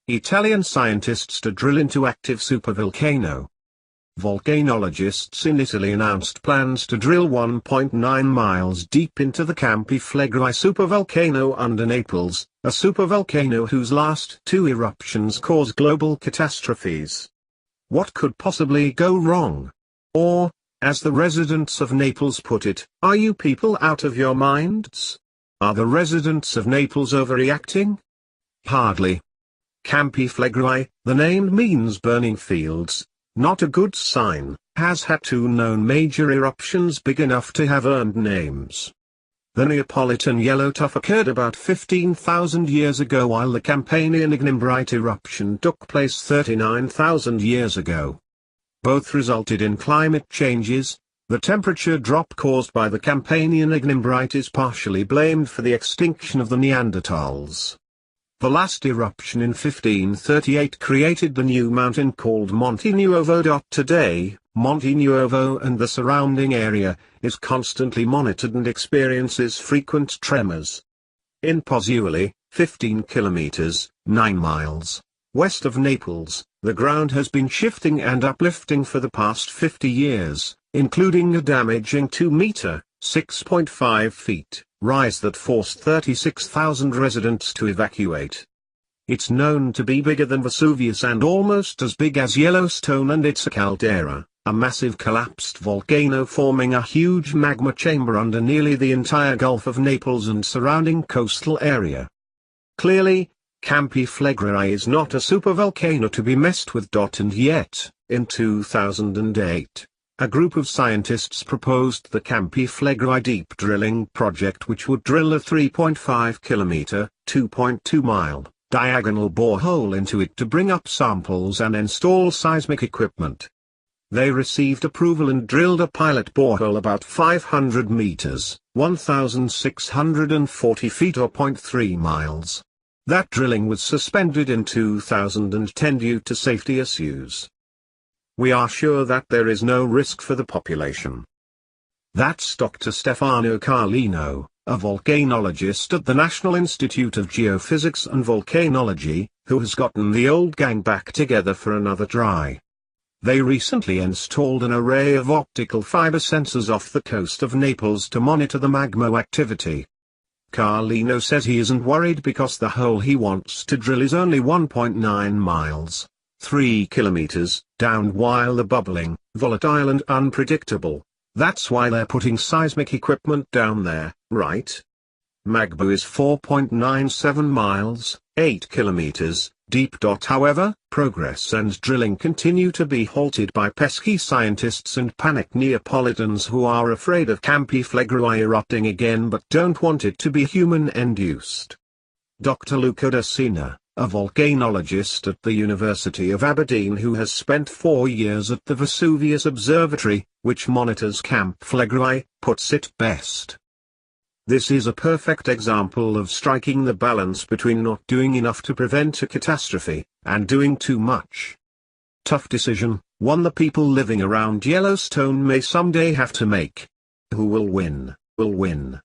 Italian scientists to drill into active supervolcano. Volcanologists in Italy announced plans to drill 1.9 miles deep into the Campi Flegrei supervolcano under Naples, a supervolcano whose last two eruptions caused global catastrophes. What could possibly go wrong? Or, as the residents of Naples put it, are you people out of your minds? Are the residents of Naples overreacting? Hardly. Campi Flegrei, the name means burning fields, not a good sign, has had two known major eruptions big enough to have earned names. The Neapolitan yellow tuff occurred about 15,000 years ago, while the Campanian ignimbrite eruption took place 39,000 years ago. Both resulted in climate changes. The temperature drop caused by the Campanian ignimbrite is partially blamed for the extinction of the Neanderthals. The last eruption in 1538 created the new mountain called Monte Nuovo. Today, Monte Nuovo and the surrounding area is constantly monitored and experiences frequent tremors. In Pozzuoli, 15 kilometers, 9 miles, west of Naples, the ground has been shifting and uplifting for the past 50 years, including a damaging 2-meter, 6.5 feet, rise that forced 36,000 residents to evacuate. It's known to be bigger than Vesuvius and almost as big as Yellowstone, and it's a caldera, a massive collapsed volcano forming a huge magma chamber under nearly the entire Gulf of Naples and surrounding coastal area. Clearly, Campi Flegrei is not a supervolcano to be messed with. And yet, in 2008, a group of scientists proposed the Campi Flegrei deep drilling project, which would drill a 3.5 kilometer, 2.2 mile, diagonal borehole into it to bring up samples and install seismic equipment. They received approval and drilled a pilot borehole about 500 meters, 1,640 feet or 0.3 miles. That drilling was suspended in 2010 due to safety issues. We are sure that there is no risk for the population. That's Dr. Stefano Carlino, a volcanologist at the National Institute of Geophysics and Volcanology, who has gotten the old gang back together for another try. They recently installed an array of optical fiber sensors off the coast of Naples to monitor the magma activity. Carlino says he isn't worried because the hole he wants to drill is only 1.9 miles, 3 kilometers, down, while the bubbling, volatile and unpredictable. That's why they're putting seismic equipment down there, right? Magma is 4.97 miles, 8 kilometers, deep. However, progress and drilling continue to be halted by pesky scientists and panicked Neapolitans who are afraid of Campi Flegrei erupting again but don't want it to be human-induced. Dr. Luca D'Assina, a volcanologist at the University of Aberdeen who has spent 4 years at the Vesuvius Observatory, which monitors Campi Flegrei, puts it best. This is a perfect example of striking the balance between not doing enough to prevent a catastrophe, and doing too much. Tough decision, one the people living around Yellowstone may someday have to make. Who will win? Will win.